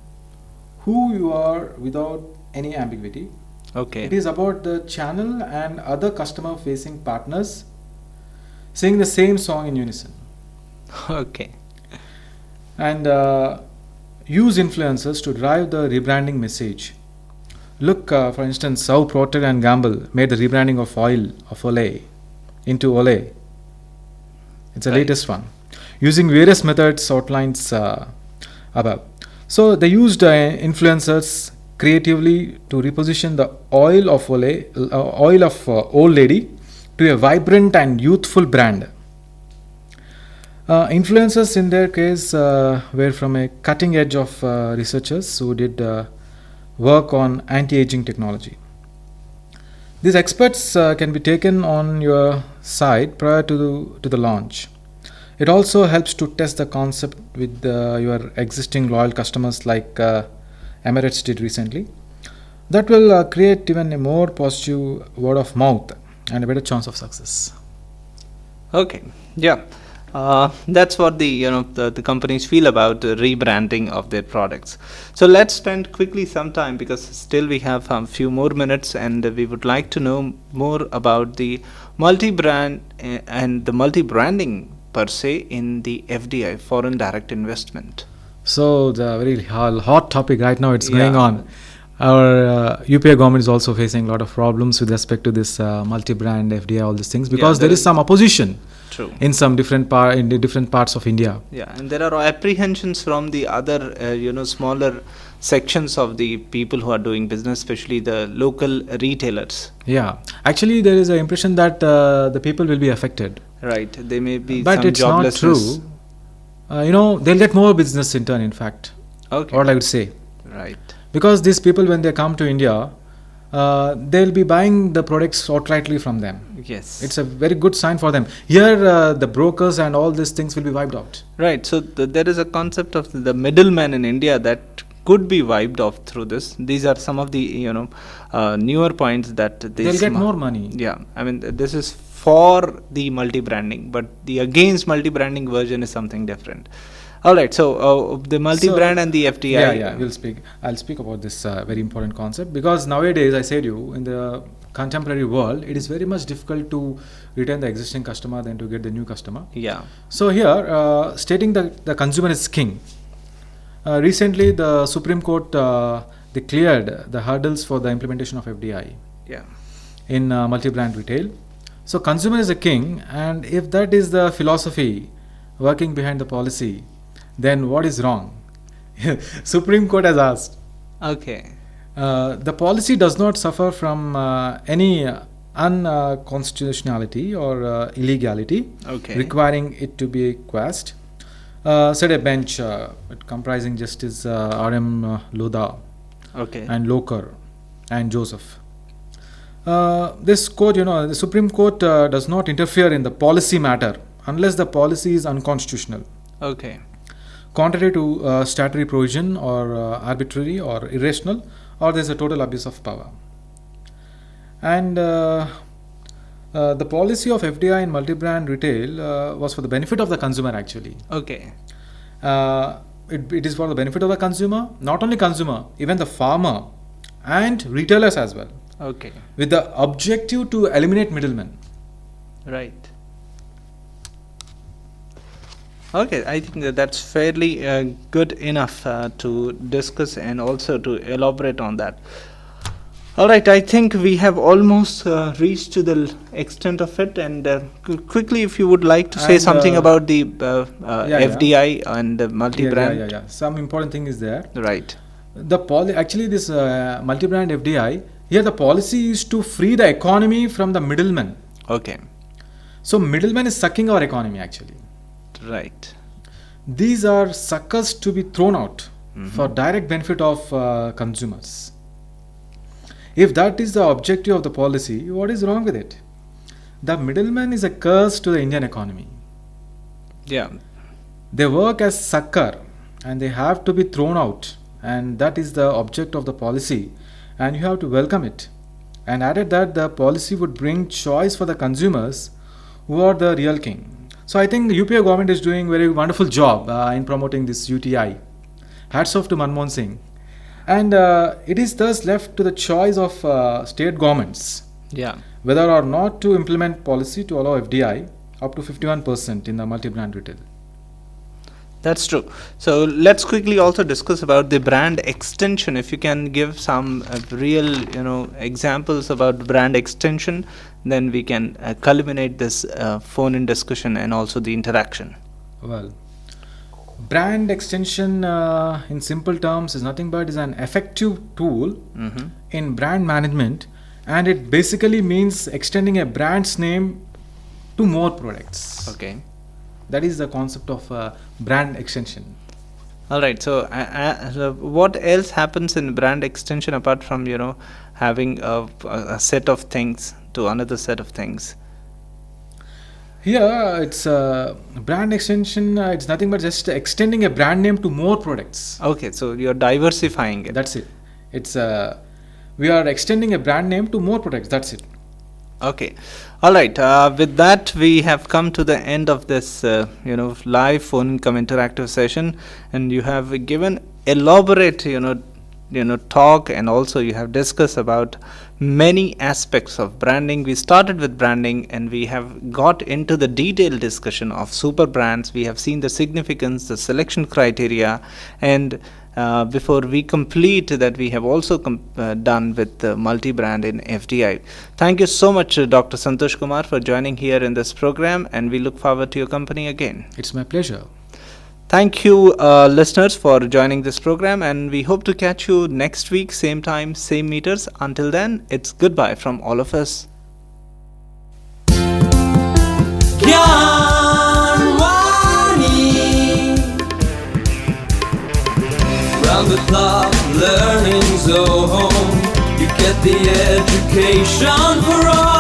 who you are without any ambiguity. Okay. It is about the channel and other customer facing partners singing the same song in unison. Okay. And use influencers to drive the rebranding message. Look, for instance, how Procter and Gamble made the rebranding of oil of Olay into Olay. It's the Right. latest one, using various methods outlines above. So they used influencers creatively to reposition the oil of Olay, oil of Old Lady, to a vibrant and youthful brand. Influencers in their case were from a cutting edge of researchers who did work on anti-aging technology. These experts can be taken on your site prior to the launch. It also helps to test the concept with your existing loyal customers like Emirates did recently. That will create even a more positive word of mouth and a better chance of success. Okay. Yeah. That's what the companies feel about rebranding of their products. So let's spend quickly some time, because still we have a few more minutes, and we would like to know more about the multi-brand and the multi-branding per se in the FDI, foreign direct investment. So the very hot topic right now, it's Yeah. going on. Our UPA government is also facing a lot of problems with respect to this multi-brand FDI, all these things, because there there is is- some opposition True. in some in the different parts of India. Yeah, and there are apprehensions from the other, smaller sections of the people who are doing business, especially the local retailers. Yeah, actually, there is an impression that the people will be affected, Right, they may be but some it's not joblessness. true. They'll get more business in turn. In fact, Okay, what I would say, right. because these people, when they come to India, they'll be buying the products outrightly from them. Yes. It's a very good sign for them. Here, the brokers and all these things will be wiped out. Right, so there is a concept of the middleman in India that could be wiped off through this. These are some of the newer points that They'll get more money. Yeah, I mean this is for the multi-branding, but the against multi-branding version is something different. All right, so the multi-brand and the FDI. Yeah. I'll speak about this very important concept, because nowadays, I said you, in the contemporary world, it is very much difficult to retain the existing customer than to get the new customer. Yeah. So here, stating that the consumer is king. Recently, the Supreme Court they cleared the hurdles for the implementation of FDI Yeah. in multi-brand retail. So consumer is a king, and if that is the philosophy working behind the policy, then what is wrong? Supreme Court has asked. Okay. The policy does not suffer from any unconstitutionality or illegality, Okay. requiring it to be quashed. Said a bench comprising Justice R.M. Lodha Okay. and Loker and Joseph. This court, the Supreme Court does not interfere in the policy matter unless the policy is unconstitutional, Okay. contrary to statutory provision, or arbitrary or irrational, or there is a total abuse of power. And the policy of FDI in multi-brand retail was for the benefit of the consumer actually. Okay. It is for the benefit of the consumer, not only consumer, even the farmer and retailers as well, Okay. with the objective to eliminate middlemen. Right. Okay, I think that's fairly good enough to discuss and also to elaborate on that. All right, I think we have almost reached to the extent of it, and quickly, if you would like to say And, something about the yeah. FDI and the multi-brand. Yeah. Some important thing is there. Right. Actually, this multi-brand FDI, here the policy is to free the economy from the middlemen. Okay. So middlemen is sucking our economy actually. Right. These are suckers to be thrown out for direct benefit of consumers. If that is the objective of the policy, what is wrong with it? The middleman is a curse to the Indian economy. Yeah. They work as sucker and they have to be thrown out, and that is the object of the policy, and you have to welcome it. And added that the policy would bring choice for the consumers who are the real king. So I think the UPA government is doing very wonderful job in promoting this UTI. Hats off to Manmohan Singh. And it is thus left to the choice of state governments Yeah. whether or not to implement policy to allow FDI up to 51% in the multi-brand retail. That's true. So let's quickly also discuss about the brand extension. If you can give some real, examples about brand extension, then we can culminate this phone-in discussion and also the interaction. Well, brand extension in simple terms is nothing but is an effective tool in brand management, and it basically means extending a brand's name to more products. Okay. That is the concept of brand extension. All right. So, what else happens in brand extension apart from having a set of things to another set of things? Here, it's brand extension. It's nothing but just extending a brand name to more products. Okay. So you're diversifying it. That's it. It's we are extending a brand name to more products. That's it. Okay. All right. With that, we have come to the end of this, live phone income interactive session, and you have given elaborate, talk, and also you have discussed about many aspects of branding. We started with branding, and we have got into the detailed discussion of Superbrands. We have seen the significance, the selection criteria, and before we complete that, we have also done with the multi-brand in FDI. Thank you so much, Dr. Santosh Kumar, for joining here in this program, and we look forward to your company again. It's my pleasure. Thank you, listeners, for joining this program, and we hope to catch you next week, same time, same meters. Until then, it's goodbye from all of us. Round the clock, learning's a home. You get the education for all.